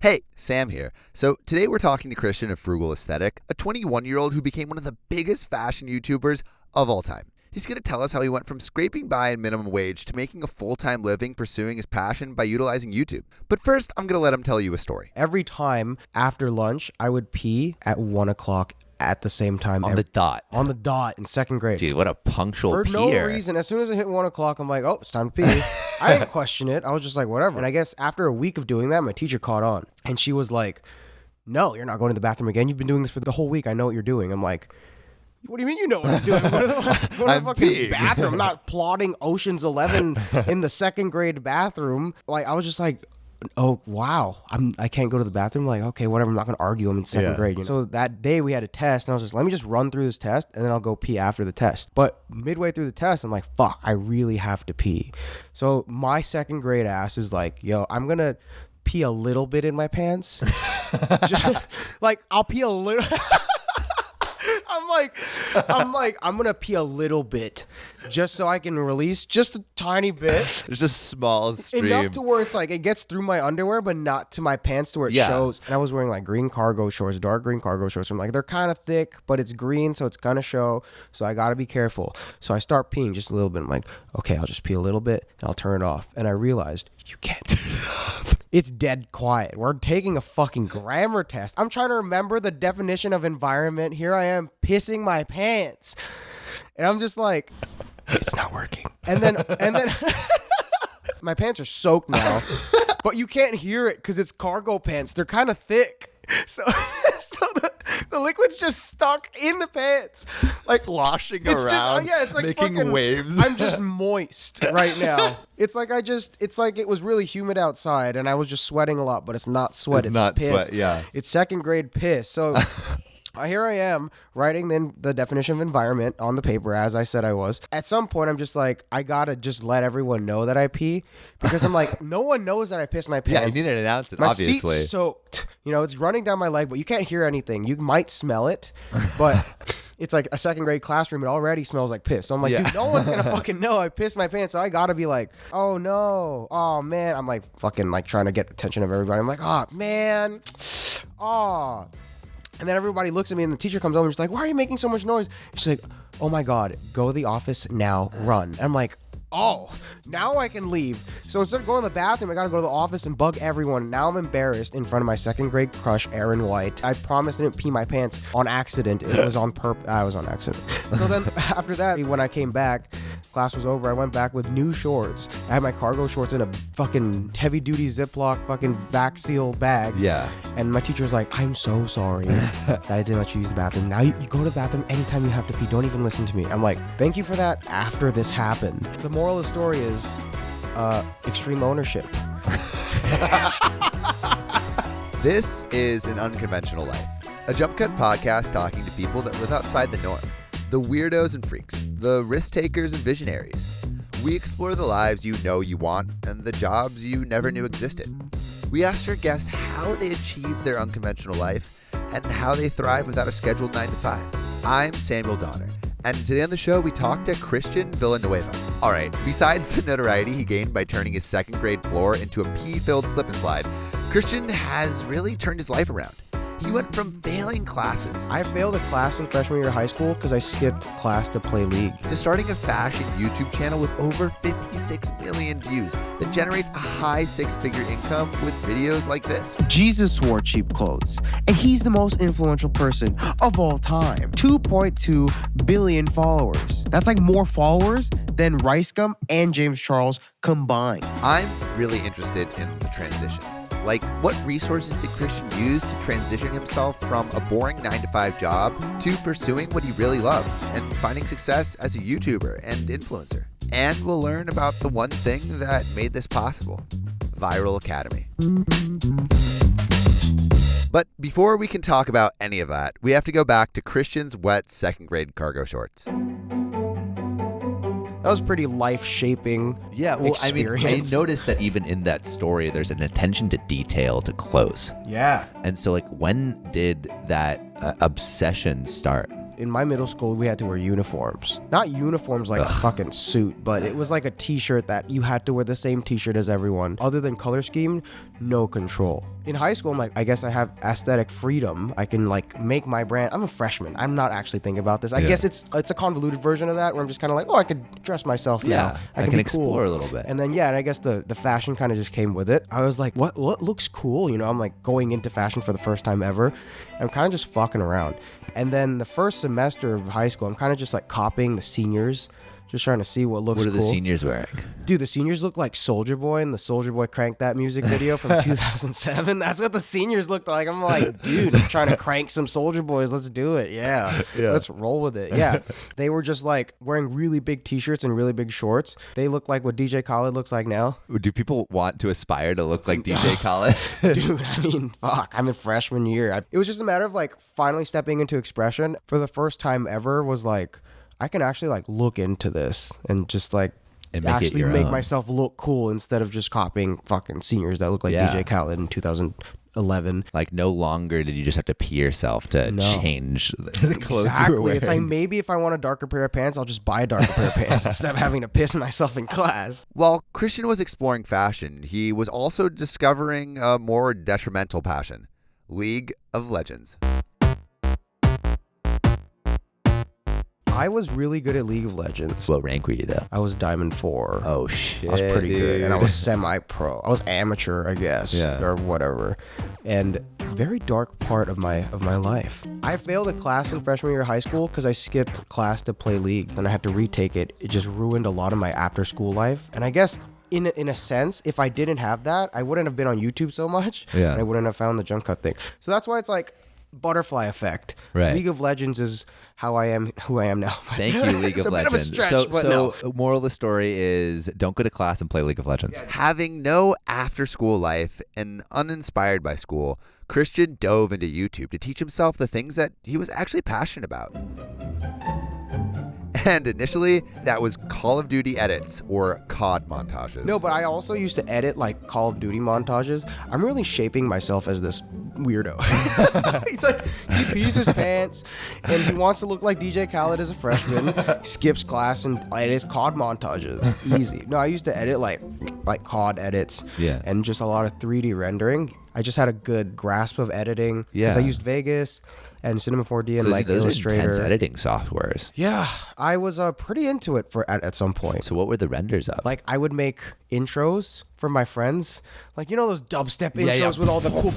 Hey, Sam here. So today we're talking to Christian of Frugal Aesthetic, a 21-year-old who became one of the biggest fashion YouTubers of all time. He's going to tell us how he went from scraping by on minimum wage to making a full-time living pursuing his passion by utilizing YouTube. But first, I'm going to let him tell you a story. Every time after lunch, I would pee at 1 o'clock at the same time. On the dot. On the dot in second grade. Dude, what a punctual For peer. no reason. As soon as I hit 1 o'clock, I'm like, oh, it's time to pee. I didn't question it. I was just like, whatever. And I guess after a week of doing that, my teacher caught on. And she was like, no, you're not going to the bathroom again. You've been doing this for the whole week. I know what you're doing. I'm like, what do you mean you know what I'm doing? Go to the fucking bathroom. I'm not plotting Ocean's 11 in the second grade bathroom. Like, I was just like, oh, wow. I can't go to the bathroom. Like, okay, whatever. I'm not going to argue. I'm in second grade. You know? So that day we had a test, and I was just, let me just run through this test, and then I'll go pee after the test. But midway through the test, I'm like, fuck, I really have to pee. So my second grade ass is like, yo, I'm going to pee a little bit in my pants. Like, I'll pee a little... I'm going to pee a little bit just so I can release just a tiny bit. There's a small stream. Enough to where it's like, it gets through my underwear, but not to my pants to where it shows. And I was wearing like green cargo shorts, dark green cargo shorts. I'm like, they're kind of thick, but it's green, so it's going to show. So I got to be careful. So I start peeing just a little bit. I'm like, okay, I'll just pee a little bit and I'll turn it off. And I realized you can't turn it off. It's dead quiet. We're taking a fucking grammar test. I'm trying to remember the definition of environment. Here I am pissing my pants. And I'm just like, it's not working. And then my pants are soaked now, but you can't hear it because it's cargo pants. They're kind of thick. So the liquid's just stuck in the pants, like sloshing around, it's like making fucking waves. I'm just moist right now. It's like it's like it was really humid outside and I was just sweating a lot, but it's not sweat. It's not piss. sweat, yeah. It's second grade piss. So here I am writing the definition of environment on the paper as I said I was. At some point, I'm just like, I gotta just let everyone know that I pee because I'm like, no one knows that I piss my pants. Yeah, you need to announce it, my obviously. seat's soaked. You know, it's running down my leg, but you can't hear anything. You might smell it, but it's like a second grade classroom. It already smells like piss. So I'm like, dude, no one's gonna fucking know I pissed my pants. So I gotta be like, oh no, oh man. I'm like fucking like trying to get the attention of everybody. I'm like, oh man, oh. And then everybody looks at me and the teacher comes over and she's like, why are you making so much noise? She's like, oh my God, go to the office now, run. And I'm like, oh, now I can leave. So instead of going to the bathroom, I got to go to the office and bug everyone. Now I'm embarrassed in front of my second grade crush, Aaron White. I promised I didn't pee my pants on accident. It was on purpose. I was on accident. So then after that, when I came back, class was over. I went back with new shorts. I had my cargo shorts in a fucking heavy duty Ziploc fucking vac seal bag. Yeah. And my teacher was like, I'm so sorry that I didn't let you use the bathroom. Now you go to the bathroom anytime you have to pee. Don't even listen to me. I'm like, thank you for that after this happened. The moral of the story is extreme ownership. This is An Unconventional Life, a Jump Cut podcast talking to people that live outside the norm. The weirdos and freaks, the risk takers and visionaries. We explore the lives you know you want and the jobs you never knew existed. We asked our guests how they achieve their unconventional life and how they thrive without a scheduled 9 to 5. I'm Samuel Donner, and today on the show we talked to Christian Villanueva. All right, besides the notoriety he gained by turning his second grade floor into a pee-filled slip and slide, Christian has really turned his life around. He went from failing classes. I failed a class in freshman year of high school because I skipped class to play League. To starting a fashion YouTube channel with over 56 million views that generates a high six-figure income with videos like this. Jesus wore cheap clothes, and he's the most influential person of all time. 2.2 billion followers. That's like more followers than Rice Gum and James Charles combined. I'm really interested in the transition. Like, what resources did Christian use to transition himself from a boring 9-to-5 job to pursuing what he really loved and finding success as a YouTuber and influencer? And we'll learn about the one thing that made this possible, Viral Academy. But before we can talk about any of that, we have to go back to Christian's wet second grade cargo shorts. That was pretty life-shaping experience. I noticed that even in that story, there's an attention to detail to clothes. Yeah. And so, like, when did that obsession start? in my middle school, we had to wear uniforms. Not uniforms like a fucking suit, but it was like a t-shirt that you had to wear the same t-shirt as everyone. Other than color scheme, no control. In high school, I'm like, I guess I have aesthetic freedom. I can like make my brand. I'm a freshman. I'm not actually thinking about this. I guess it's a convoluted version of that where I'm just kind of like, oh, I could dress myself now. I can explore a little bit. And then, and I guess the fashion kind of just came with it. I was like, what looks cool? You know, I'm like going into fashion for the first time ever. I'm kind of just fucking around. And then the first semester of high school, I'm kind of just like copying the seniors, just trying to see what looks cool. What are the seniors wearing? Dude, the seniors look like Soulja Boy in the Soulja Boy Crank That music video from 2007. That's what the seniors looked like. I'm like, dude, I'm trying to crank some Soulja Boys. Let's do it. Yeah. Let's roll with it. Yeah. They were just like wearing really big t-shirts and really big shorts. They look like what DJ Khaled looks like now. Do people want to aspire to look like DJ Khaled? Dude, I mean, fuck. I'm in freshman year. It was just a matter of like finally stepping into expression for the first time ever. Was like, I can actually like look into this and just like actually make myself look cool instead of just copying fucking seniors that look like DJ Khaled in 2011. Like no longer did you just have to pee yourself to change the clothes you were wearing. It's like maybe if I want a darker pair of pants, I'll just buy a darker pair of pants instead of having to piss myself in class. While Christian was exploring fashion, he was also discovering a more detrimental passion, League of Legends. I was really good at League of Legends. What rank were you though? I was Diamond 4. Oh shit. I was pretty good. And I was semi-pro. I was amateur, I guess. Or whatever. And very dark part of my life. I failed a class in freshman year of high school because I skipped class to play League. Then I had to retake it. It just ruined a lot of my after school life. And I guess in a sense, if I didn't have that, I wouldn't have been on YouTube so much. Yeah. And I wouldn't have found the jump cut thing. So that's why it's like butterfly effect. Right. League of Legends is how I am who I am now. Thank you, League of Legends. So moral of the story is don't go to class and play League of Legends. Having no after-school life and uninspired by school, Christian dove into YouTube to teach himself the things that he was actually passionate about. And initially, that was Call of Duty edits or COD montages. No, but I also used to edit like Call of Duty montages. I'm really shaping myself as this weirdo. He's like, he pees his pants and he wants to look like DJ Khaled as a freshman. Skips class and edits COD montages. Easy. No, I used to edit like COD edits and just a lot of 3D rendering. I just had a good grasp of editing because I used Vegas and Cinema 4D and like those Illustrator. Are intense editing softwares. Yeah, I was pretty into it at some point. So what were the renders of? Like I would make intros for my friends, like you know those dubstep intros with all the cool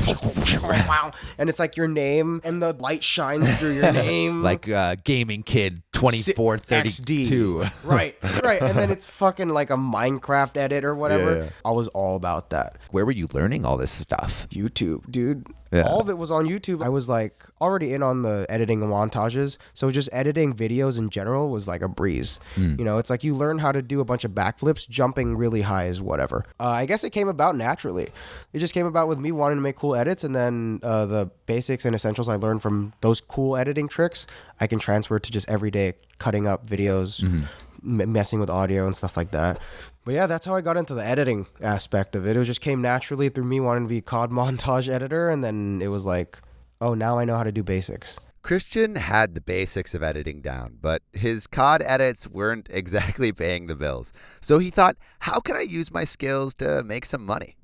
and it's like your name and the light shines through your name, like Gaming Kid 2432. Right, and then it's fucking like a Minecraft edit or whatever. I was all about that. Where were you learning all this stuff? YouTube, dude. All of it was on YouTube. I was like already in on the editing and montages, so just editing videos in general was like a breeze. You know, it's like you learn how to do a bunch of backflips, jumping really high is whatever. I guess it came about naturally. It just came about with me wanting to make cool edits, and then the basics and essentials I learned from those cool editing tricks, I can transfer to just everyday cutting up videos, messing with audio and stuff like that. But yeah, that's how I got into the editing aspect of it. It just came naturally through me wanting to be a COD montage editor, and then it was like, oh, now I know how to do basics. Christian had the basics of editing down, but his COD edits weren't exactly paying the bills. So he thought, how can I use my skills to make some money?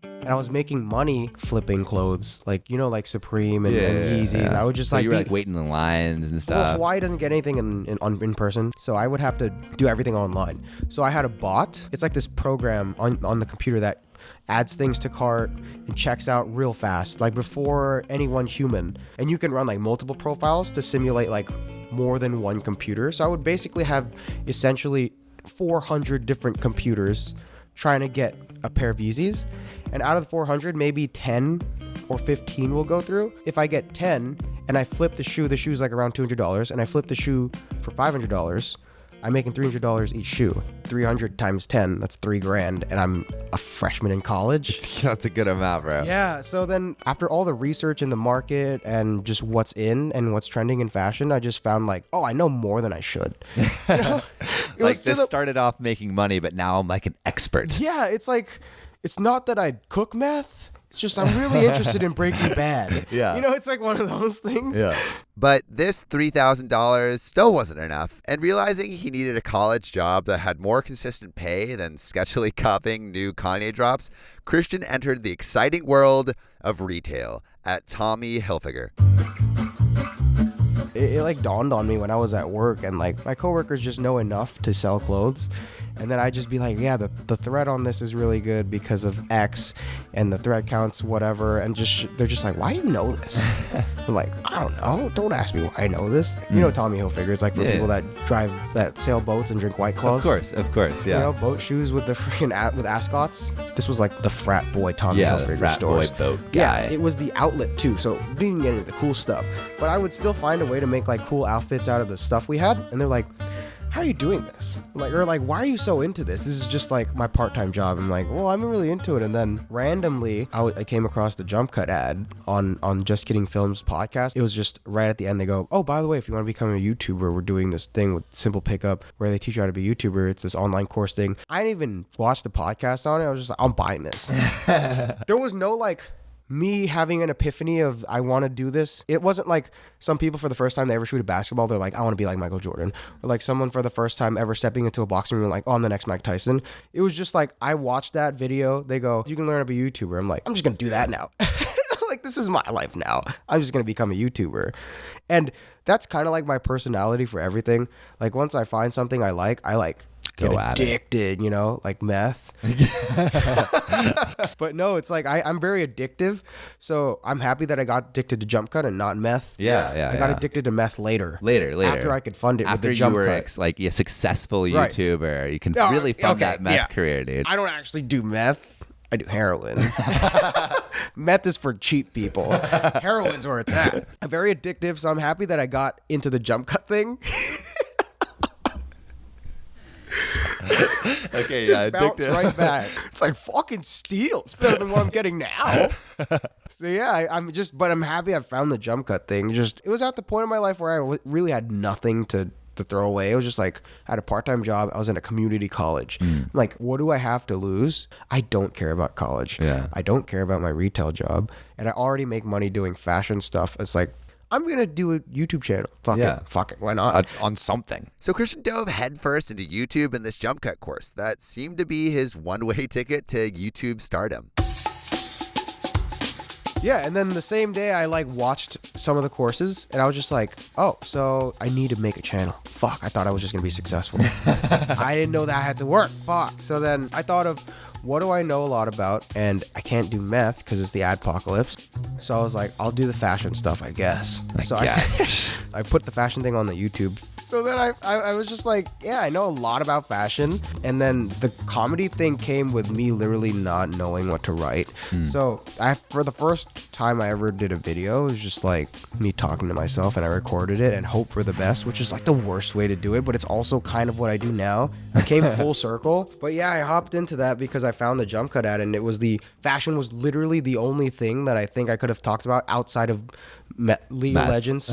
And I was making money flipping clothes, like, you know, like Supreme and Yeezys. I would just so you were like waiting in lines and stuff. Well, Hawaii doesn't get anything in person, so I would have to do everything online. So I had a bot. It's like this program on the computer that adds things to cart and checks out real fast, like before any one human. And you can run like multiple profiles to simulate like more than one computer. So I would basically have essentially 400 different computers trying to get a pair of Yeezys. And out of the 400, maybe 10 or 15 will go through. If I get 10 and I flip the shoe's like around $200, and I flip the shoe for $500, I'm making $300 each shoe. 300 times 10, that's $3,000, and I'm a freshman in college. That's a good amount, bro. Yeah, so then after all the research in the market and just what's in and what's trending in fashion, I just found like, oh, I know more than I should. You know? Like this started off making money, but now I'm like an expert. Yeah, it's like, it's not that I cook meth. It's just I'm really interested in Breaking Bad. Yeah. You know, it's like one of those things. Yeah. But this $3,000 still wasn't enough, and realizing he needed a college job that had more consistent pay than sketchily copying new Kanye drops, Christian entered the exciting world of retail at Tommy Hilfiger. It like dawned on me when I was at work, and like my coworkers just know enough to sell clothes. And then I'd just be like, yeah, the thread on this is really good because of X, and the thread counts whatever. And they're just like, why do you know this? I'm like, I don't know. Don't ask me why I know this. You know Tommy Hilfiger. It's like for people that sail boats and drink White Claws. Of course, yeah. You know, boat shoes with the freaking with ascots. This was like the frat boy Tommy Hilfiger the frat stores. boy boat guy. Yeah, it was the outlet too. So we didn't get into the cool stuff, but I would still find a way to make like cool outfits out of the stuff we had. And they're like, how are you doing this? Like, why are you so into this? This is just like my part-time job. I'm like, well, I'm really into it. And then randomly, I came across the Jump Cut ad on Just Kidding Films podcast. It was just right at the end. They go, oh, by the way, if you want to become a YouTuber, we're doing this thing with Simple Pickup where they teach you how to be a YouTuber. It's this online course thing. I didn't even watch the podcast on it. I was just like, I'm buying this. There was no like me having an epiphany of I want to do this. It wasn't like some people for the first time they ever shoot a basketball, they're like, I want to be like Michael Jordan. Or like someone for the first time ever stepping into a boxing room like, oh, I'm the next Mike Tyson. It was just like I watched that video. They go, you can learn to be a YouTuber. I'm like, I'm just going to do that now. Like, this is my life now. I'm just going to become a YouTuber. And that's kind of like my personality for everything. Like once I find something I like get addicted, you know, like meth. But no, it's like I'm very addictive. So I'm happy that I got addicted to Jump Cut and not meth. Yeah. I got addicted to meth later. After I could fund it after with the Jump you were Cut. like a successful YouTuber, you can really fund that meth career, dude. I don't actually do meth. I do heroin. Meth is for cheap people. Heroin's where it's at. I'm very addictive, so I'm happy that I got into the Jump Cut thing. Okay, just bounce right back. It's like fucking steel. It's better than what I'm getting now. So yeah, but I'm happy I found the Jump Cut thing. It was at the point in my life where I really had nothing to throw away. It was just like I had a part-time job. I was in a community college. I'm like, what do I have to lose? I don't care about college. Yeah. I don't care about my retail job, and I already make money doing fashion stuff. It's like, I'm going to do a YouTube channel. Fuck it. Why not? On something. So Christian dove headfirst into YouTube and this Jump Cut course that seemed to be his one-way ticket to YouTube stardom. Yeah, and then the same day I like watched some of the courses and I was just like, oh, so I need to make a channel. Fuck, I thought I was just going to be successful. I didn't know that had to work. Fuck. So then I thought of, what do I know a lot about? And I can't do meth because it's the adpocalypse. So I was like, I'll do the fashion stuff, I guess. I put the fashion thing on the YouTube. So then I was just like, yeah, I know a lot about fashion. And then the comedy thing came with me literally not knowing what to write. So for the first time I ever did a video, it was just like me talking to myself, and I recorded it and hope for the best, which is like the worst way to do it. But it's also kind of what I do now. I came full circle. But yeah, I hopped into that because I found the Jump Cut ad, and fashion was literally the only thing that I think I could have talked about outside of League of Legends.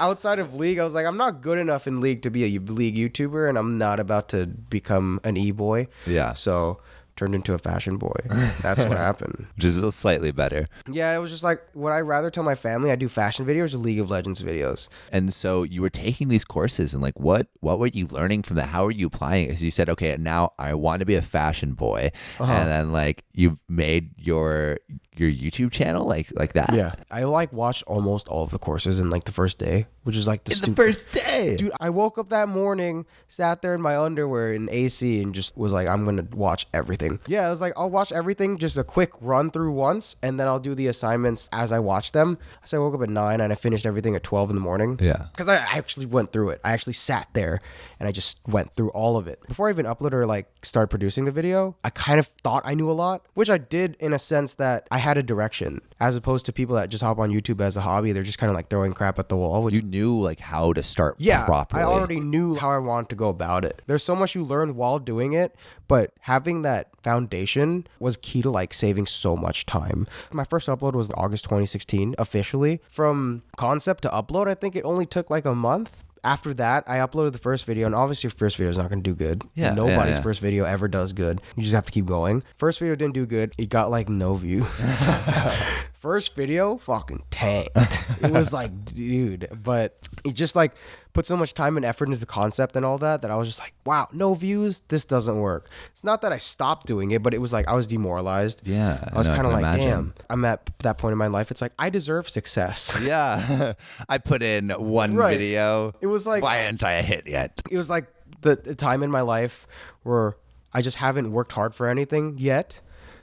Outside of League, I was like, I'm not good enough in League to be a League YouTuber, and I'm not about to become an e-boy. Yeah. So turned into a fashion boy. That's what happened. Which is slightly better. Yeah, it was just like, would I rather tell my family I do fashion videos or League of Legends videos? And so you were taking these courses, and like, what were you learning from that? How were you applying it? Because you said, okay, now I want to be a fashion boy. And then like you made your YouTube channel like that. Yeah. I watched almost all of the courses in like the first day, which is like the first day. Dude, I woke up that morning, sat there in my underwear in AC, and just was like, I'm going to watch everything. Yeah, I was like, I'll watch everything, just a quick run through once, and then I'll do the assignments as I watch them. So I woke up at 9 and I finished everything at 12 in the morning. Yeah. Because I actually went through it. I actually sat there and I just went through all of it. Before I even uploaded or like started producing the video, I kind of thought I knew a lot, which I did in a sense that I had a direction, as opposed to people that just hop on YouTube as a hobby. They're just kind of like throwing crap at the wall. You knew like how to start properly. I already knew how I wanted to go about it. There's so much you learn while doing it, but having that foundation was key to like saving so much time. My first upload was August 2016 officially. From concept to upload, I think it only took like a month. after that, I uploaded the first video, and obviously your first video is not going to do good. Yeah, Nobody's yeah. first video ever does good. You just have to keep going. First video didn't do good. It got like no views. First video fucking tanked. It was like, dude, but it just like put so much time and effort into the concept and all that I was just like, wow, no views. This doesn't work. It's not that I stopped doing it, but it was like I was demoralized. Yeah, I was kind of like, imagine. damn, I'm at that point in my life. It's like I deserve success. Yeah, I put in one Right. video. It was like Why aren't I a hit yet? it was like the time in my life where I just haven't worked hard for anything yet.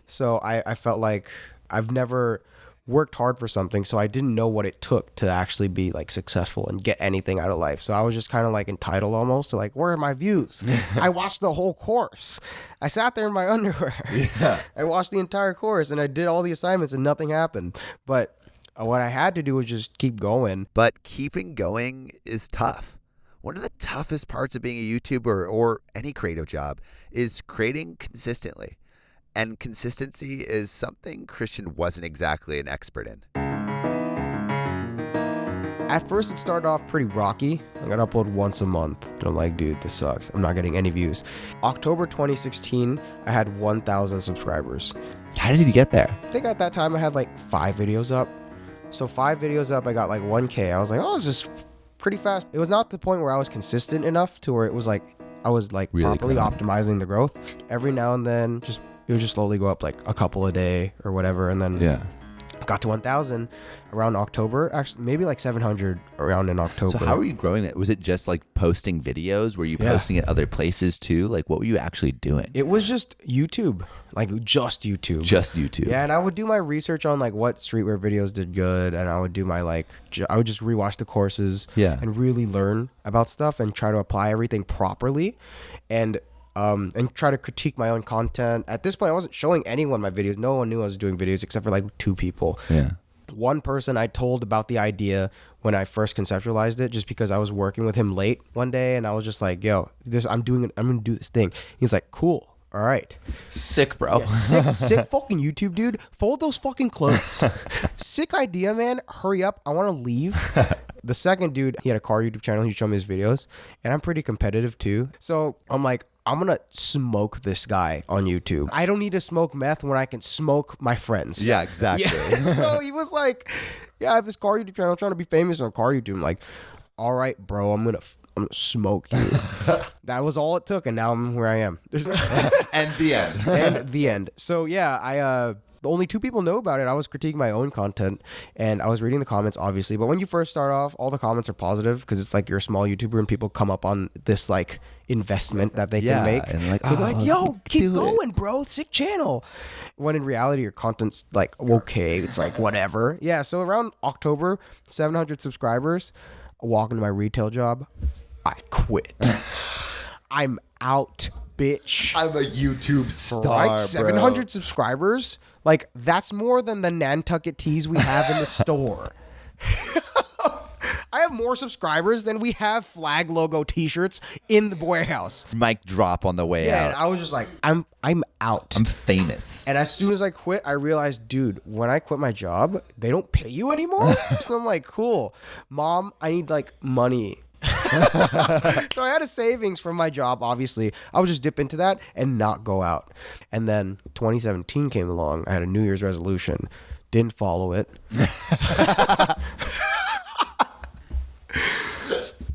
So I felt like I've never worked hard for something, so I didn't know what it took to actually be like successful and get anything out of life. So I was just kind of like entitled almost to like, where are my views? I watched the whole course. I sat there in my underwear. Yeah. I watched the entire course and I did all the assignments and nothing happened. But what I had to do was just keep going. But keeping going is tough. One of the toughest parts of being a YouTuber or any creative job is creating consistently. And consistency is something Christian wasn't exactly an expert in. At first, it started off pretty rocky. I got to upload once a month. And I'm like, dude, this sucks. I'm not getting any views. October 2016, I had 1,000 subscribers. How did you get there? I think at that time, I had like 5 videos up. So 5 videos up, I got like 1K. I was like, oh, it's just pretty fast. It was not the point where I was consistent enough to where it was like, I was like Really properly growing. optimizing the growth. Every now and then, it would just slowly go up like a couple a day or whatever. And then Yeah. got to 1,000 around October. Actually, maybe like 700 around in October. So how were you growing it? Was it just like posting videos? Were you Yeah. posting it other places too? Like what were you actually doing? It was just YouTube, like just YouTube. Just YouTube. Yeah, and I would do my research on like what streetwear videos did good, and I would do my like, I would just rewatch the courses, Yeah. and really learn about stuff and try to apply everything properly, and try to critique my own content. At this point, I wasn't showing anyone my videos. No one knew I was doing videos except for like 2 people. Yeah. One person I told about the idea when I first conceptualized it, just because I was working with him late one day, and I was just like, "Yo, I'm gonna do this thing." He's like, "Cool, all right." Sick, bro. Yeah, sick fucking YouTube, dude. Fold those fucking clothes. Sick idea, man. Hurry up. I want to leave. The second dude, he had a car YouTube channel. He showed me his videos, and I'm pretty competitive too. So I'm like, I'm gonna smoke this guy on YouTube. I don't need to smoke meth when I can smoke my friends. Yeah, exactly. Yeah. So he was like, yeah, I have this car YouTube channel. I'm trying to be famous on car YouTube. I'm like, all right, bro, I'm gonna smoke you. That was all it took, and now I'm where I am. And the end. And the end. So yeah, only 2 people know about it. I was critiquing my own content, and I was reading the comments, obviously. But when you first start off, all the comments are positive because it's like you're a small YouTuber, and people come up on this like investment that they Yeah, can make. and like, so they're like, "Oh, yo, keep do it." going, bro. Sick channel. When in reality, your content's like, okay, it's like whatever. Yeah, so around October, 700 subscribers, I walk into my retail job, I quit. I'm out, bitch. I'm a YouTube star, Right, 700 subscribers. Like, that's more than the Nantucket tees we have in the store. I have more subscribers than we have flag logo t-shirts in the warehouse. Mic drop on the way Yeah, out. and I was just like, I'm out. I'm famous. And as soon as I quit, I realized, dude, when I quit my job, they don't pay you anymore. So I'm like, cool. Mom, I need like money. So I had a savings from my job, obviously. I would just dip into that and not go out. And then 2017 came along. I had a New Year's resolution. Didn't follow it.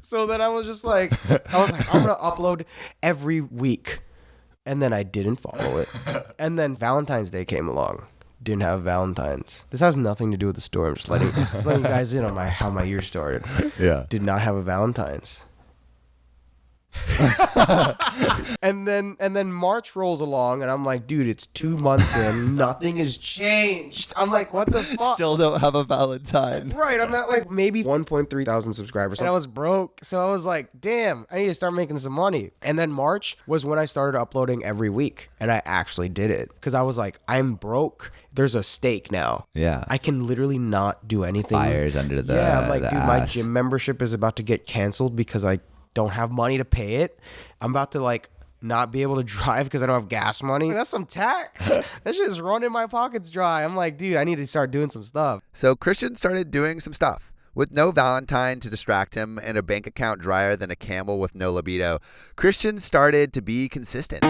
So then I was like, I'm going to upload every week. And then I didn't follow it. And then Valentine's Day came along. Didn't have Valentine's. This has nothing to do with the story. I'm just letting you guys in on how my year started. Yeah. Did not have a Valentine's. and then March rolls along, and I'm like, dude, it's 2 months in, nothing has changed. I'm like, what the fuck? Still don't have a Valentine. Right, I'm at like maybe 1.3 thousand subscribers. And I was broke, so I was like, damn, I need to start making some money. And then March was when I started uploading every week, and I actually did it. Because I was like, I'm broke. There's a stake now. Yeah. I can literally not do anything. Fires under the Yeah, I'm like, the dude, my ass. gym membership is about to get canceled because I don't have money to pay it. I'm about to like not be able to drive because I don't have gas money. That's some tax. That shit is running my pockets dry. I'm like, dude, I need to start doing some stuff. So Christian started doing some stuff. With no Valentine to distract him and a bank account drier than a camel with no libido, Christian started to be consistent.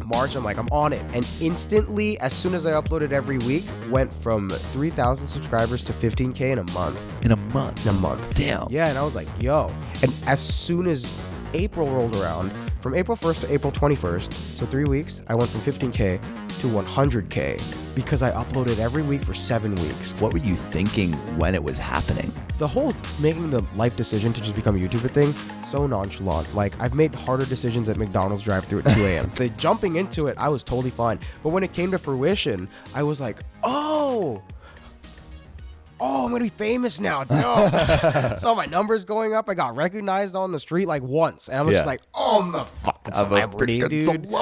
March, I'm like, I'm on it. And instantly, as soon as I uploaded every week, went from 3,000 subscribers to 15K in a month. In a month? In a month. Damn. Yeah, and I was like, yo. And as soon as April rolled around, from April 1st to April 21st, so 3 weeks, I went from 15K to 100K because I uploaded every week for 7 weeks. What were you thinking when it was happening? The whole making the life decision to just become a YouTuber thing, so nonchalant. Like, I've made harder decisions at McDonald's drive-thru at 2 a.m. The jumping into it, I was totally fine. But when it came to fruition, I was like, oh, I'm gonna be famous now. No. Saw my numbers going up. I got recognized on the street like once. And I was just like, oh, I'm a fucking celebrity, dude.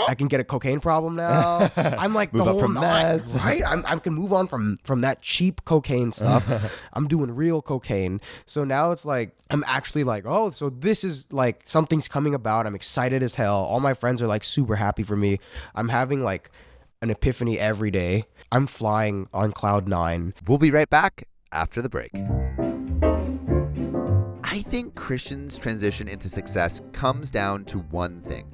I can get a cocaine problem now. I'm like move the up whole from nine, meth. right? I can move on from that cheap cocaine stuff. I'm doing real cocaine. So now it's like, I'm actually like, oh, so this is like something's coming about. I'm excited as hell. All my friends are like super happy for me. I'm having like an epiphany every day. I'm flying on cloud 9. We'll be right back after the break. I think Christian's transition into success comes down to one thing: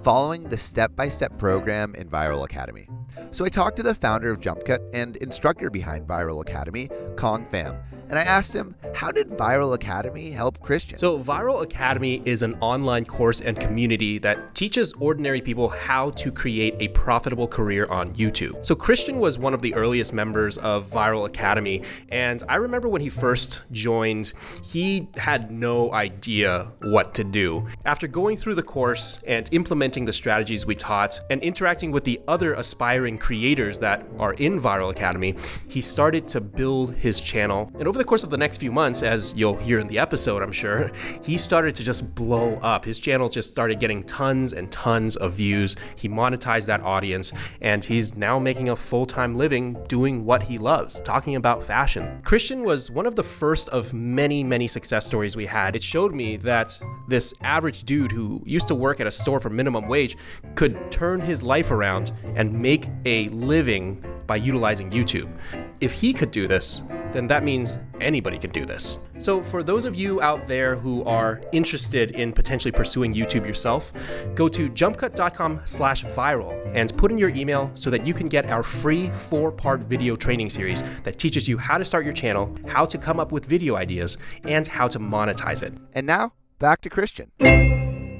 following the step-by-step program in Viral Academy. So I talked to the founder of JumpCut and instructor behind Viral Academy, Kong Pham, and I asked him, how did Viral Academy help Christian? So Viral Academy is an online course and community that teaches ordinary people how to create a profitable career on YouTube. So Christian was one of the earliest members of Viral Academy, and I remember when he first joined, he had no idea what to do. After going through the course and implementing the strategies we taught and interacting with the other aspiring creators that are in Viral Academy, he started to build his channel. And over the course of the next few months, as you'll hear in the episode, I'm sure, he started to just blow up. His channel just started getting tons and tons of views. He monetized that audience, and he's now making a full-time living doing what he loves, talking about fashion. Christian was one of the first of many, many success stories we had. It showed me that this average dude who used to work at a store for minimum wage could turn his life around and make a living by utilizing YouTube. If he could do this, then that means anybody can do this. So for those of you out there who are interested in potentially pursuing YouTube yourself, go to jumpcut.com/viral and put in your email so that you can get our free 4-part video training series that teaches you how to start your channel, how to come up with video ideas, and how to monetize it. And now, back to Christian.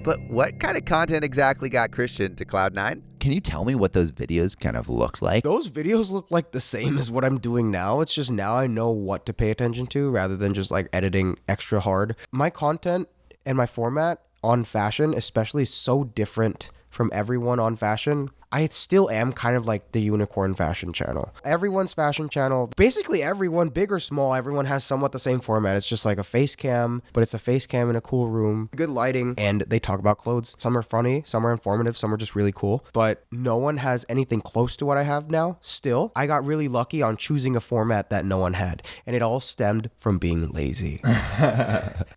But what kind of content exactly got Christian to Cloud9? Can you tell me what those videos kind of looked like? Those videos look like the same as what I'm doing now. It's just now I know what to pay attention to rather than just like editing extra hard. My content and my format on fashion, especially, is so different from everyone on fashion. I still am kind of like the unicorn fashion channel. Everyone's fashion channel, basically everyone, big or small, everyone has somewhat the same format. It's just like a face cam, but it's a face cam in a cool room, good lighting, and they talk about clothes. Some are funny, some are informative, some are just really cool, but no one has anything close to what I have now. Still, I got really lucky on choosing a format that no one had, and it all stemmed from being lazy.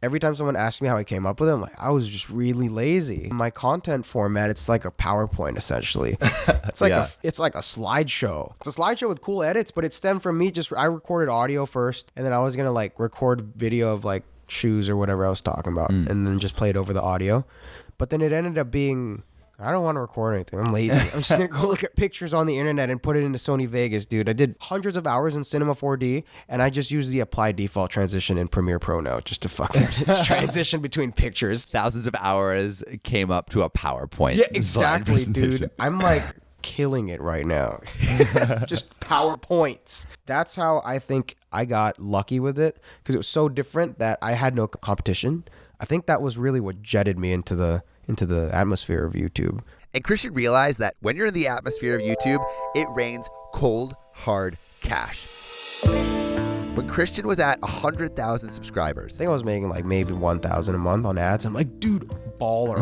Every time someone asks me how I came up with it, I'm like, I was just really lazy. My content format, it's like a PowerPoint essentially. It's like it's like a slideshow. It's a slideshow with cool edits, but it stemmed from me I recorded audio first, and then I was gonna like record video of like shoes or whatever I was talking about, and then just play it over the audio. But then it ended up being, I don't want to record anything. I'm lazy. I'm just gonna go look at pictures on the internet and put it into Sony Vegas, dude. I did hundreds of hours in Cinema 4D, and I just use the applied default transition in Premiere Pro now just to fucking transition between pictures. Thousands of hours came up to a PowerPoint. Yeah, slide exactly, presentation. dude. I'm like killing it right now. Just PowerPoints. That's how I think I got lucky with it, because it was so different that I had no competition. I think that was really what jetted me into the atmosphere of YouTube. And Christian realized that when you're in the atmosphere of YouTube, it rains cold, hard cash. When Christian was at 100,000 subscribers, I think I was making like maybe 1,000 a month on ads. I'm like, dude, baller.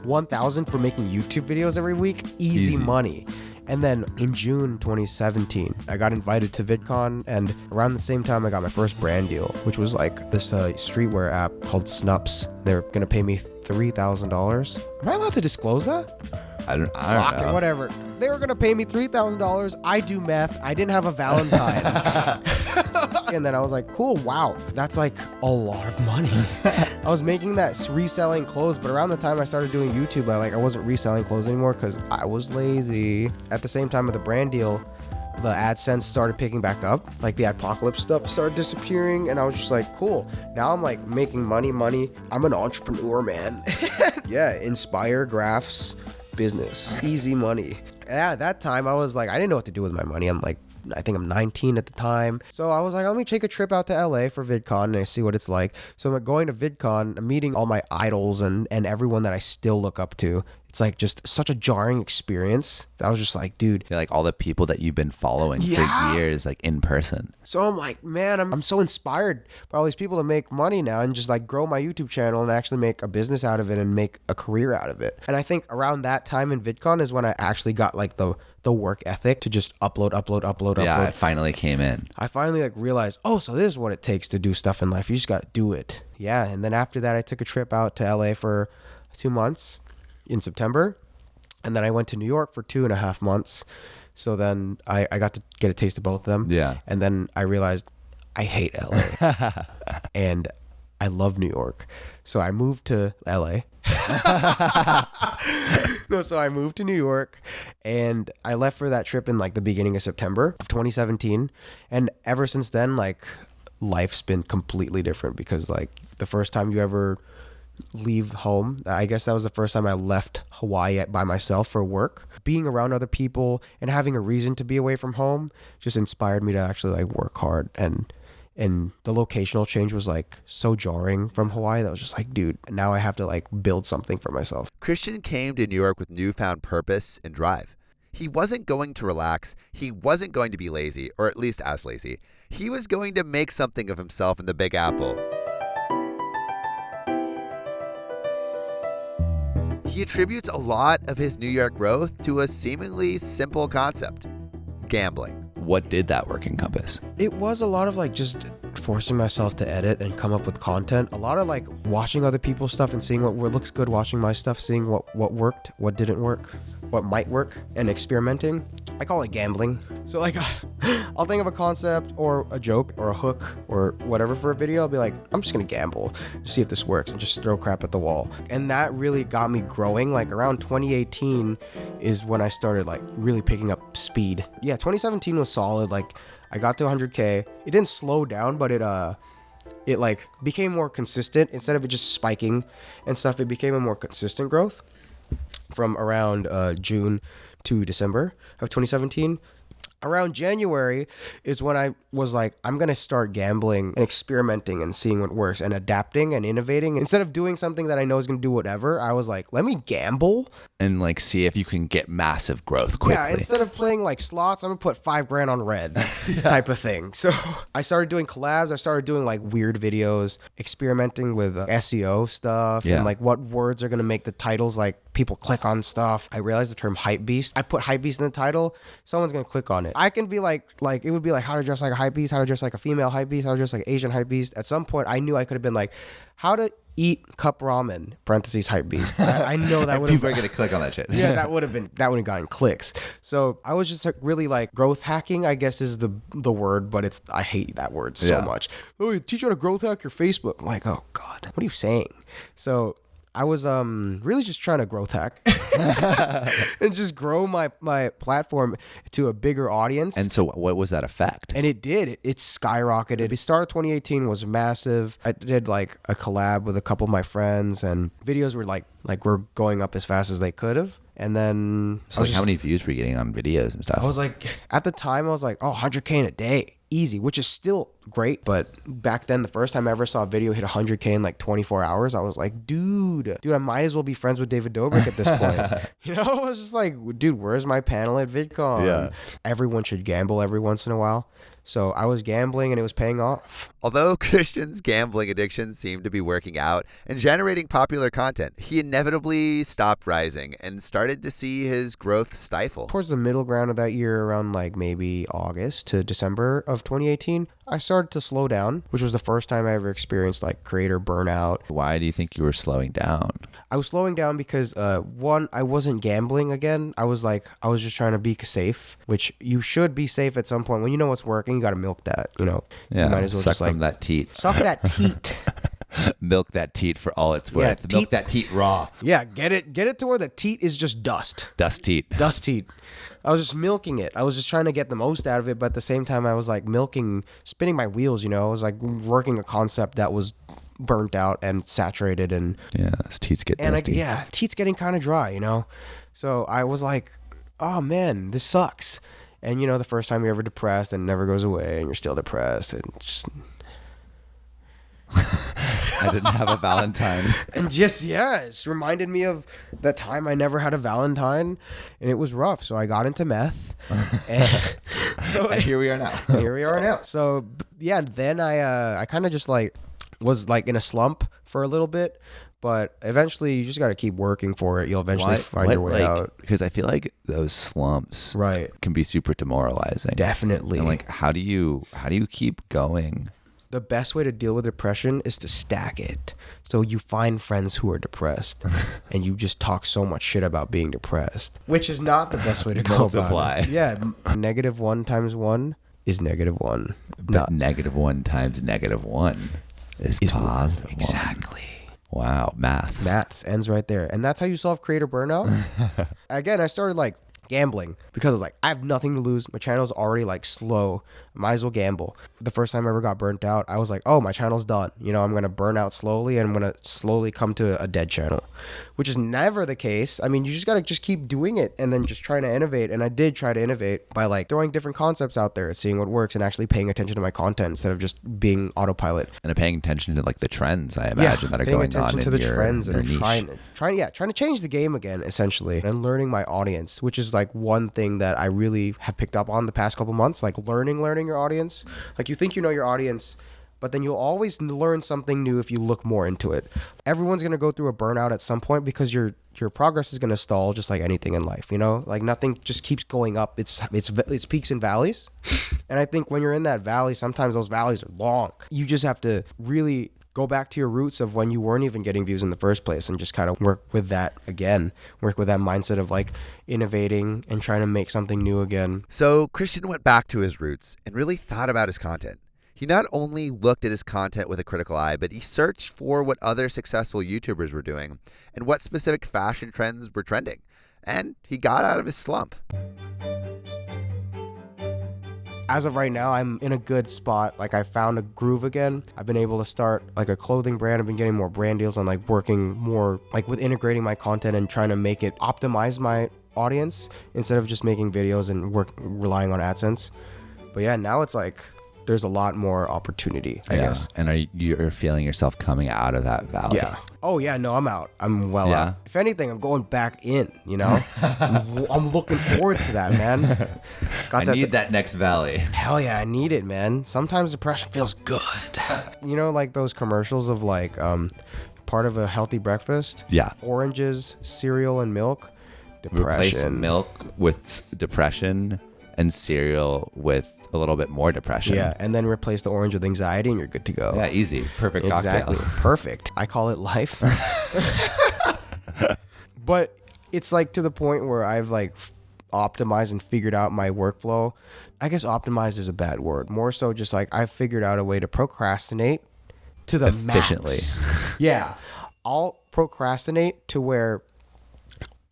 1,000 for making YouTube videos every week, easy money. And then in June 2017, I got invited to VidCon, and around the same time, I got my first brand deal, which was like this streetwear app called Snups. They're gonna pay me $3,000. Am I allowed to disclose that? I don't Fuck know. it, whatever. they were gonna pay me $3,000. I do meth. I didn't have a Valentine. And then I was like, cool, wow, that's like a lot of money. I was making that reselling clothes, but around the time I started doing YouTube, I wasn't reselling clothes anymore because I was lazy. At the same time with the brand deal, the AdSense started picking back up. Like the Apocalypse stuff started disappearing, and I was just like, cool. Now I'm like making money. I'm an entrepreneur, man. Yeah, Inspire Graphs business, easy money. Yeah, at that time I was like, I didn't know what to do with my money. I think I'm 19 at the time. So I was like, let me take a trip out to LA for VidCon and I see what it's like. So I'm going to VidCon, I'm meeting all my idols and everyone that I still look up to. It's like just such a jarring experience. I was just like, dude. You're like all the people that you've been following for years, like in person. So I'm like, man, I'm so inspired by all these people to make money now and just like grow my YouTube channel and actually make a business out of it and make a career out of it. And I think around that time in VidCon is when I actually got like the work ethic to just upload. Yeah, it finally came in. I finally like realized, oh, so this is what it takes to do stuff in life. You just got to do it. Yeah. And then after that, I took a trip out to LA for 2 months in September. And then I went to New York for 2.5 months. So then I got to get a taste of both of them. Yeah. And then I realized I hate LA and I love New York. So I moved to LA. So I moved to New York and I left for that trip in like the beginning of September of 2017. And ever since then, like life's been completely different because like the first time you ever leave home, I guess that was the first time I left Hawaii by myself for work. Being around other people and having a reason to be away from home just inspired me to actually like work hard. And the locational change was like so jarring from Hawaii that was just like, dude, now I have to like build something for myself. Christian came to New York with newfound purpose and drive. He wasn't going to relax. He wasn't going to be lazy, or at least as lazy. He was going to make something of himself in the Big Apple. He attributes a lot of his New York growth to a seemingly simple concept: gambling. What did that work encompass? It was a lot of like just forcing myself to edit and come up with content. A lot of like watching other people's stuff and seeing what looks good, watching my stuff, seeing what worked, what didn't work, what might work, and experimenting. I call it gambling. So like I'll think of a concept or a joke or a hook or whatever for a video. I'll be like, I'm just gonna gamble, see if this works, and just throw crap at the wall. And that really got me growing. Like around 2018 is when I started like really picking up speed. Yeah, 2017 was solid. Like I got to 100K. It didn't slow down, but it like became more consistent. Instead of it just spiking and stuff, it became a more consistent growth from around June to December of 2017. Around January is when I was like, I'm going to start gambling and experimenting and seeing what works and adapting and innovating. Instead of doing something that I know is going to do whatever, I was like, let me gamble. And like see if you can get massive growth quickly. Yeah, instead of playing like slots, I'm going to put $5,000 on red type of thing. So I started doing collabs. I started doing like weird videos, experimenting with SEO stuff and like what words are going to make the titles like people click on stuff. I realized the term hype beast. I put hype beast in the title. Someone's going to click on it. I can be like it would be like how to dress like a hype beast, how to dress like a female hype beast, how to dress like an Asian hype beast. At some point, I knew I could have been like, how to eat cup ramen, parentheses hype beast. I know that would have people are gonna click on that shit. Yeah, that would have gotten clicks. So I was just like really like growth hacking, I guess is the word, but I hate that word so much. Oh, you teach you how to growth hack your Facebook. I'm like, oh God, what are you saying? So I was really just trying to growth hack and just grow my platform to a bigger audience. And so what was that effect? And it did. It skyrocketed. The start of 2018 was massive. I did like a collab with a couple of my friends and videos were like were going up as fast as they could have. And then so like how many views were you getting on videos and stuff? I was like, at the time I was like, oh, 100K in a day. Easy, which is still great. But back then, the first time I ever saw a video hit 100K in like 24 hours, I was like, dude, I might as well be friends with David Dobrik at this point. You know, I was just like, dude, where's my panel at VidCon? Yeah. Everyone should gamble every once in a while. So I was gambling and it was paying off. Although Christian's gambling addiction seemed to be working out and generating popular content, he inevitably stopped rising and started to see his growth stifle. Towards the middle ground of that year, around like maybe August to December of 2018, I started to slow down, which was the first time I ever experienced like creator burnout. Why do you think you were slowing down? I was slowing down because one, I wasn't gambling again. I was just trying to be safe, which you should be safe at some point. When you know what's working, you got to milk that, you know. Yeah, you might as well suck just like from that teat. suck that teat. Milk that teat for all it's worth. Yeah, Milk that teat raw. Yeah, get it to where the teat is just dust. Dust teat. Dust teat. I was just milking it. I was just trying to get the most out of it, but at the same time, I was like spinning my wheels, you know. I was like working a concept that was burnt out and saturated, and Yeah, his teats get dusty. teat's getting kind of dry, you know. So I was like, oh man, this sucks. And you know, the first time you're ever depressed and it never goes away, and you're still depressed, and just I didn't have a Valentine. and just it's reminded me of that time I never had a Valentine, and it was rough. So I got into meth, and And here we are now. here we are now. So yeah, then I kind of just like was like in a slump for a little bit, but eventually you just got to keep working for it. You'll eventually find your way out. Because I feel like those slumps Right. can be super demoralizing. Definitely. And like, how do you keep going? The best way to deal with depression is to stack it. So you find friends who are depressed and you just talk so much shit about being depressed, which is not the best way to go Multiply. about it. Yeah. -1 times 1 is -1. But -1 times -1 is positive. Exactly. Wow, maths Ends right there. And that's how you solve creator burnout. Again, I started like gambling because I was like, I have nothing to lose. My channel's already like slow. Might as well gamble. The first time I ever got burnt out, I was like, oh, my channel's done. You know, I'm going to burn out slowly and I'm going to slowly come to a dead channel, which is never the case. I mean, you just got to just keep doing it and then just trying to innovate. And I did try to innovate by like throwing different concepts out there, seeing what works and actually paying attention to my content instead of just being autopilot. and paying attention to like the trends, I imagine, that are paying going on attention in to the your, trends and your niche. trying to change the game again, essentially, and learning my audience, which is like one thing that I really have picked up on the past couple months, like learning your audience. Like you think you know your audience, but then you'll always learn something new if you look more into it. Everyone's going to go through a burnout at some point because your progress is going to stall, just like anything in life, you know? Like nothing just keeps going up. It's peaks and valleys. And I think when you're in that valley, sometimes those valleys are long. You just have to really go back to your roots of when you weren't even getting views in the first place and just kind of work with that again. Work with that mindset of like innovating and trying to make something new again. So Christian went back to his roots and really thought about his content. He not only looked at his content with a critical eye, but he searched for what other successful YouTubers were doing and what specific fashion trends were trending. And he got out of his slump. As of right now, I'm in a good spot. Like I found a groove again. I've been able to start like a clothing brand. I've been getting more brand deals and like working more like with integrating my content and trying to make it optimize my audience instead of just making videos and relying on AdSense. But yeah, now it's like there's a lot more opportunity, I guess. And you're feeling yourself coming out of that valley? Yeah. Oh yeah, no, I'm out. I'm well out. If anything, I'm going back in, you know? I'm looking forward to that, man. I need that next valley. Hell yeah, I need it, man. Sometimes depression feels good. You know, like those commercials of like part of a healthy breakfast? Yeah. Oranges, cereal, and milk. Replace Depression. milk with depression and cereal with a little bit more depression. Yeah, and then replace the orange with anxiety and you're good to go. Yeah, easy. Perfect Exactly. cocktail. Perfect. I call it life. But it's like to the point where I've like optimized and figured out my workflow. I guess optimized is a bad word. More so just like I've figured out a way to procrastinate to the Efficiently. max. Yeah. I'll procrastinate to where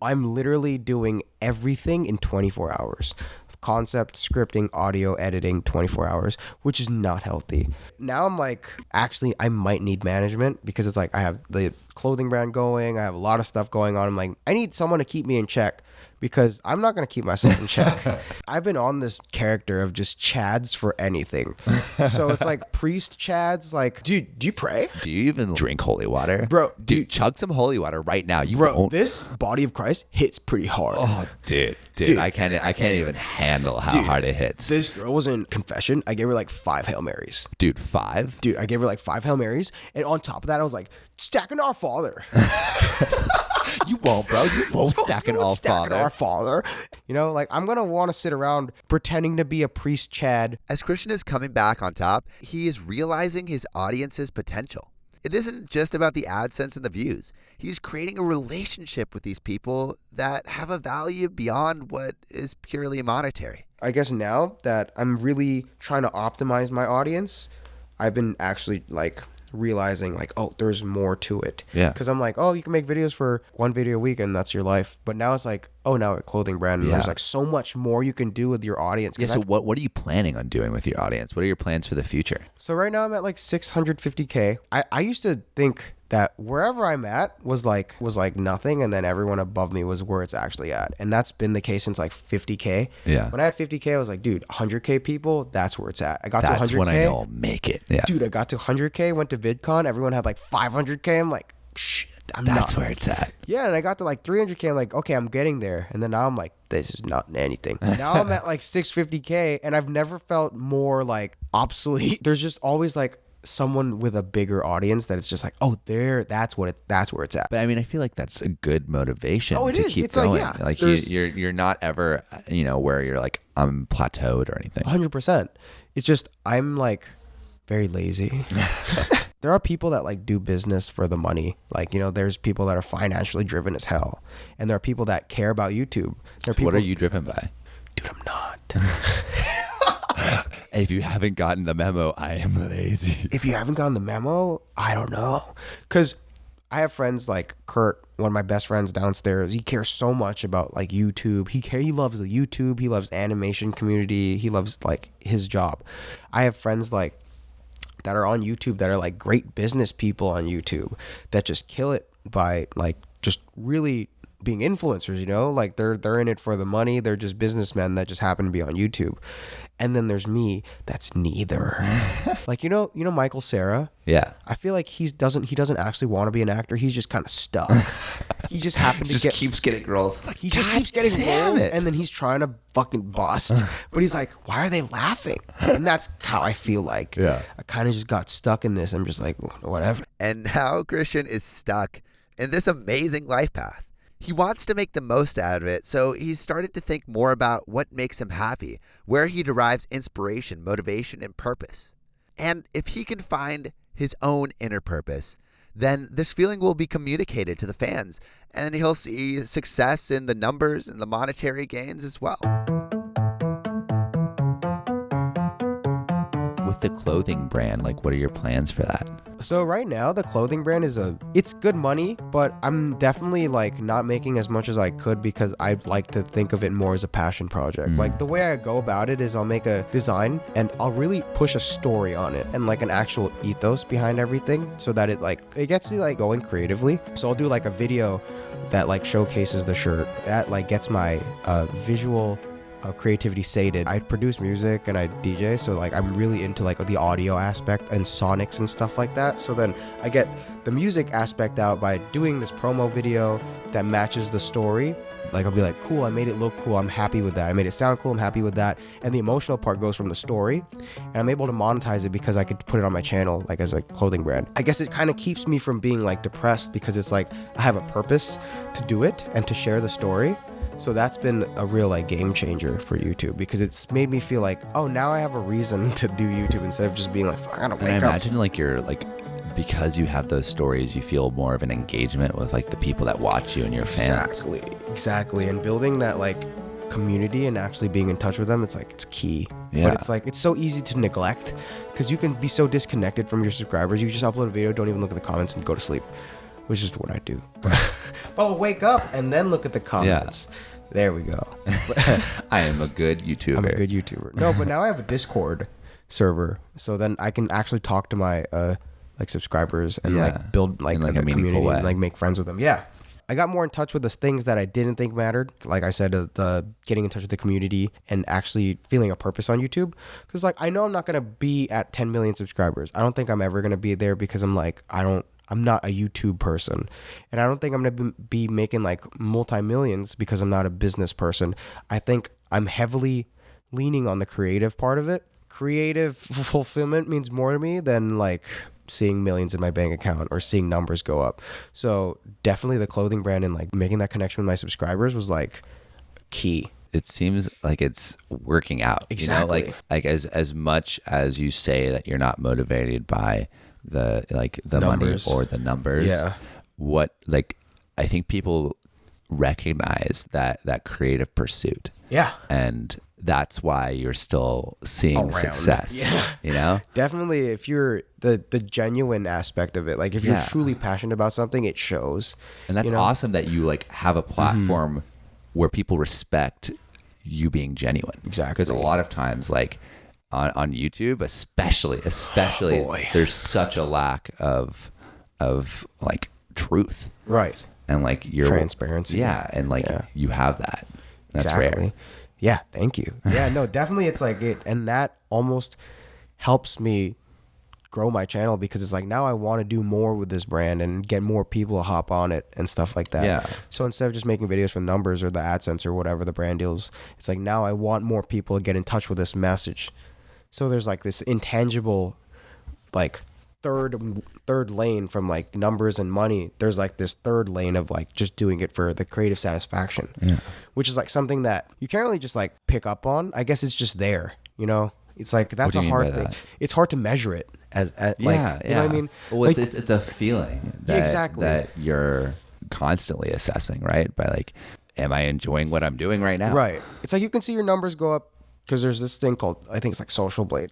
I'm literally doing everything in 24 hours. Concept, scripting, audio, editing, 24 hours, which is not healthy. Now I'm like, actually, I might need management because it's like I have the clothing brand going. I have a lot of stuff going on. I'm like, I need someone to keep me in check because I'm not going to keep myself in check. I've been on this character of just chads for anything. So it's like priest chads, like, dude, do you pray? Do you even drink holy water? Bro, dude, chug some holy water right now. You Bro, won't. this body of Christ hits pretty hard. Oh, dude, I can't even handle how hard it hits. This girl was in confession. I gave her like 5 Hail Marys. Dude, 5? Dude, I gave her like 5 Hail Marys. And on top of that, I was like, stacking our Father. You won't, bro. You won't stack an all Stacking father. our Father. You know, like, I'm going to want to sit around pretending to be a priest Chad. As Christian is coming back on top, he is realizing his audience's potential. It isn't just about the AdSense and the views. He's creating a relationship with these people that have a value beyond what is purely monetary. I guess now that I'm really trying to optimize my audience, I've been actually like realizing like, oh, there's more to it. Yeah. Because I'm like, oh, you can make videos for 1 video a week and that's your life. But now it's like, oh, now a clothing brand. And there's like so much more you can do with your audience. Yeah, so what are you planning on doing with your audience? What are your plans for the future? So right now I'm at like 650K. I used to think that wherever I'm at was like nothing, and then everyone above me was where it's actually at. And that's been the case since like 50K. Yeah. When I had 50K, I was like, dude, 100K people, that's where it's at. I got to 100K. That's when I know I'll make it. Yeah. Dude, I got to 100K, went to VidCon, everyone had like 500K. I'm like, shit, That's where it's at. Yeah, and I got to like 300K. I'm like, okay, I'm getting there. And then now I'm like, this is not anything. Now I'm at like 650K, and I've never felt more like obsolete. There's just always like someone with a bigger audience that it's just like, oh, that's where it's at. But I mean, I feel like that's a good motivation Oh, it to is. keep It's like, going. yeah, Like there's- you're not ever, where you're like, I'm plateaued or anything. 100%. It's just I'm like very lazy. There are people that like do business for the money. Like, there's people that are financially driven as hell. And there are people that care about YouTube. There are people, What are you driven by? Dude, I'm not. If you haven't gotten the memo, I am lazy. If you haven't gotten the memo, I don't know. Because I have friends like Kurt, one of my best friends downstairs. He cares so much about like YouTube. He loves the YouTube. He loves animation community. He loves like his job. I have friends like that are on YouTube that are like great business people on YouTube that just kill it by like just really being influencers, like they're in it for the money. They're just businessmen that just happen to be on YouTube. And then there's me that's neither. Like, Michael Cera? Yeah. I feel like he doesn't actually want to be an actor. He's just kind of stuck. He just happened to keeps getting roles. Like, he just keeps getting roles, and then he's trying to fucking bust. But he's like, why are they laughing? And that's how I feel like. Yeah. I kind of just got stuck in this. I'm just like, whatever. And now Christian is stuck in this amazing life path. He wants to make the most out of it, so he's started to think more about what makes him happy, where he derives inspiration, motivation, and purpose. And if he can find his own inner purpose, then this feeling will be communicated to the fans, and he'll see success in the numbers and the monetary gains as well. With the clothing brand, like, what are your plans for that? So right now the clothing brand it's good money, but I'm definitely like not making as much as I could because I'd like to think of it more as a passion project. Like the way I go about it is I'll make a design and I'll really push a story on it and like an actual ethos behind everything so that it gets me like going creatively. So I'll do like a video that like showcases the shirt that like gets my visual creativity sated. I produce music and I DJ, so like I'm really into like the audio aspect and sonics and stuff like that. So then I get the music aspect out by doing this promo video that matches the story. Like I'll be like, cool, I made it look cool, I'm happy with that. I made it sound cool, I'm happy with that. And the emotional part goes from the story, and I'm able to monetize it because I could put it on my channel like as a clothing brand. I guess it kind of keeps me from being like depressed because it's like I have a purpose to do it and to share the story. So that's been a real like game changer for YouTube because it's made me feel like, oh, now I have a reason to do YouTube instead of just being like, I gotta wake And up. I imagine like you're like, because you have those stories, you feel more of an engagement with like the people that watch you and your fans. Exactly. And building that like community and actually being in touch with them, it's key. Yeah. But it's like, it's so easy to neglect because you can be so disconnected from your subscribers. You just upload a video, don't even look at the comments and go to sleep, which is what I do. But I'll wake up and then look at the comments. Yeah. There we go. I am a good YouTuber. I'm a good YouTuber. No, but now I have a Discord server, so then I can actually talk to my like subscribers and like build like a meaningful community way. and like make friends with them. Yeah. I got more in touch with the things that I didn't think mattered. Like I said, the getting in touch with the community and actually feeling a purpose on YouTube. Because like I know I'm not gonna be at 10 million subscribers. I don't think I'm ever gonna be there because I'm not a YouTube person, and I don't think I'm gonna be making like multi-millions because I'm not a business person. I think I'm heavily leaning on the creative part of it. Creative fulfillment means more to me than like seeing millions in my bank account or seeing numbers go up. So definitely the clothing brand and like making that connection with my subscribers was like key. It seems like it's working out. Exactly. You know, like as much as you say that you're not motivated by the Numbers. money or the numbers. Yeah. I think people recognize that creative pursuit. Yeah. And that's why you're still seeing Around. success. Yeah. You know? Definitely if you're the genuine aspect of it, like if you're truly passionate about something, it shows. And that's awesome that you like have a platform where people respect you being genuine. Exactly. Because a lot of times like on YouTube, especially there's such a lack of like truth. Right. And like your transparency. Yeah. And like you have that. That's exactly. rare. Yeah, thank you. Yeah, no, definitely it's like it, and that almost helps me grow my channel because it's like now I want to do more with this brand and get more people to hop on it and stuff like that. Yeah. So instead of just making videos for numbers or the AdSense or whatever the brand deals, it's like now I want more people to get in touch with this message. So there's like this intangible like third lane from like numbers and money. There's like this third lane of like just doing it for the creative satisfaction, which is like something that you can't really just like pick up on. I guess it's just there, you know. It's like that's a hard thing. It's hard to measure it as like you know what I mean. Well, like, it's a feeling that you're constantly assessing, right? By like, am I enjoying what I'm doing right now? Right. It's like you can see your numbers go up. Because there's this thing called, I think it's like Social Blade.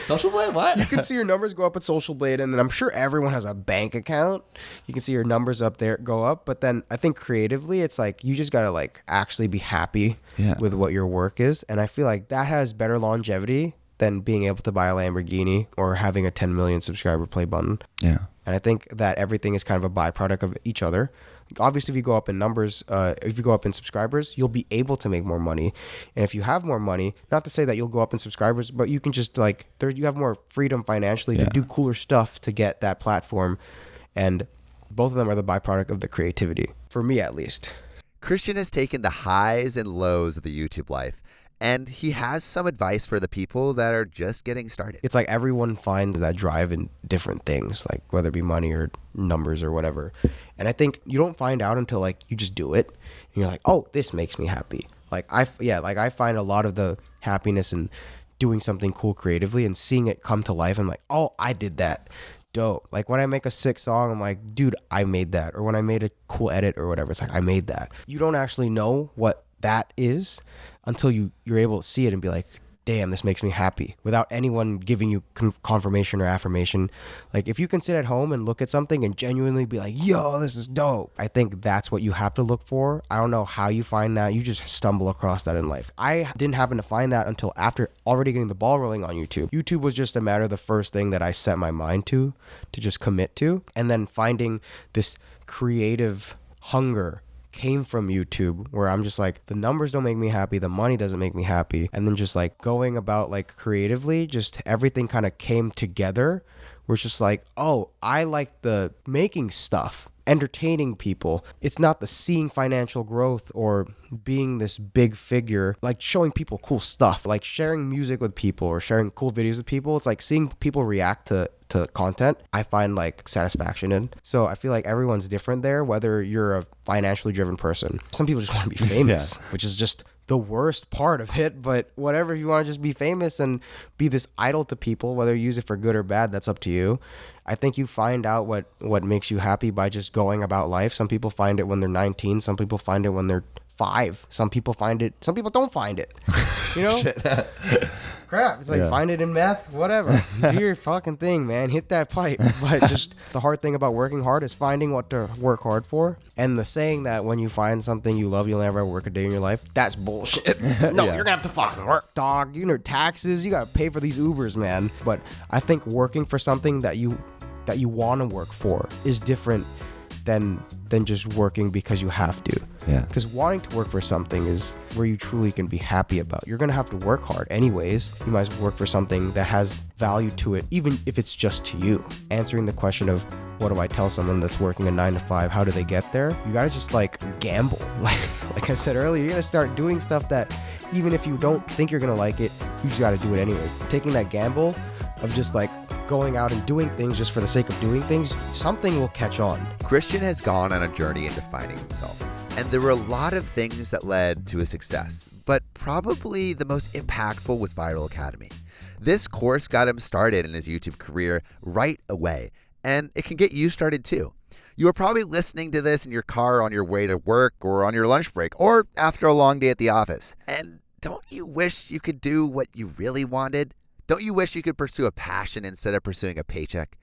Social Blade? What? You can see your numbers go up at Social Blade, and then I'm sure everyone has a bank account. You can see your numbers up there go up. But then I think creatively, it's like you just got to like actually be happy with what your work is. And I feel like that has better longevity than being able to buy a Lamborghini or having a 10 million subscriber play button. Yeah. And I think that everything is kind of a byproduct of each other. Obviously, if you go up in numbers, if you go up in subscribers, you'll be able to make more money. And if you have more money, not to say that you'll go up in subscribers, but you can just like, you have more freedom financially to do cooler stuff to get that platform. And both of them are the byproduct of the creativity, for me at least. Christian has taken the highs and lows of the YouTube life, and he has some advice for the people that are just getting started. It's like everyone finds that drive in different things, like whether it be money or numbers or whatever. And I think you don't find out until like you just do it. And you're like, oh, this makes me happy. Like I find a lot of the happiness in doing something cool creatively and seeing it come to life. I'm like, oh, I did that. Dope. Like when I make a sick song, I'm like, dude, I made that. Or when I made a cool edit or whatever, it's like, I made that. You don't actually know what that is until you're able to see it and be like, damn, this makes me happy, without anyone giving you confirmation or affirmation. Like if you can sit at home and look at something and genuinely be like, yo, this is dope, I think that's what you have to look for. I don't know how you find that. You just stumble across that in life. I didn't happen to find that until after already getting the ball rolling on YouTube. YouTube was just a matter of the first thing that I set my mind to just commit to. And then finding this creative hunger came from YouTube, where I'm just like, the numbers don't make me happy, the money doesn't make me happy. And then just like going about like creatively, just everything kind of came together. We're just like, oh, I like the making stuff, entertaining people. It's not the seeing financial growth or being this big figure, like showing people cool stuff, like sharing music with people or sharing cool videos with people. It's like seeing people react to content, I find like satisfaction in. So I feel like everyone's different there, whether you're a financially driven person. Some people just want to be famous, which is just the worst part of it. But whatever, if you want to just be famous and be this idol to people, whether you use it for good or bad, that's up to you. I think you find out what makes you happy by just going about life. Some people find it when they're 19. Some people find it when they're 5. Some people find it. Some people don't find it. You know? Crap. It's like, find it in meth, whatever. Do your fucking thing, man. Hit that pipe. But just the hard thing about working hard is finding what to work hard for. And the saying that when you find something you love, you'll never work a day in your life, that's bullshit. No, you're gonna have to fucking work, dog. You know, taxes, you gotta pay for these Ubers, man. But I think working for something that you want to work for is different than just working because you have to. Yeah. Because wanting to work for something is where you truly can be happy about. You're going to have to work hard anyways. You might as well work for something that has value to it, even if it's just to you. Answering the question of, what do I tell someone that's working a 9 to 5? How do they get there? You got to just like gamble. Like I said earlier, you're going to start doing stuff that even if you don't think you're going to like it, you just got to do it anyways. Taking that gamble of just like going out and doing things just for the sake of doing things, something will catch on. Christian has gone on a journey into finding himself. And there were a lot of things that led to his success, but probably the most impactful was Viral Academy. This course got him started in his YouTube career right away. And it can get you started too. You are probably listening to this in your car on your way to work or on your lunch break or after a long day at the office. And don't you wish you could do what you really wanted? Don't you wish you could pursue a passion instead of pursuing a paycheck?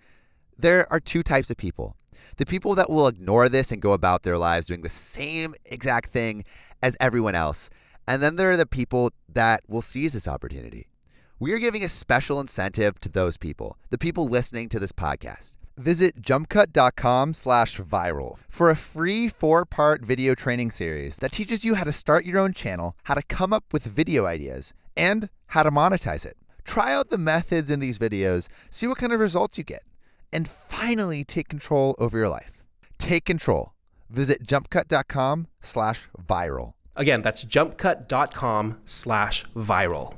There are two types of people. The people that will ignore this and go about their lives doing the same exact thing as everyone else. And then there are the people that will seize this opportunity. We are giving a special incentive to those people, the people listening to this podcast. Visit jumpcut.com/viral for a free 4-part video training series that teaches you how to start your own channel, how to come up with video ideas, and how to monetize it. Try out the methods in these videos, see what kind of results you get, and finally take control over your life. Take control. Visit jumpcut.com/viral. Again, that's jumpcut.com/viral.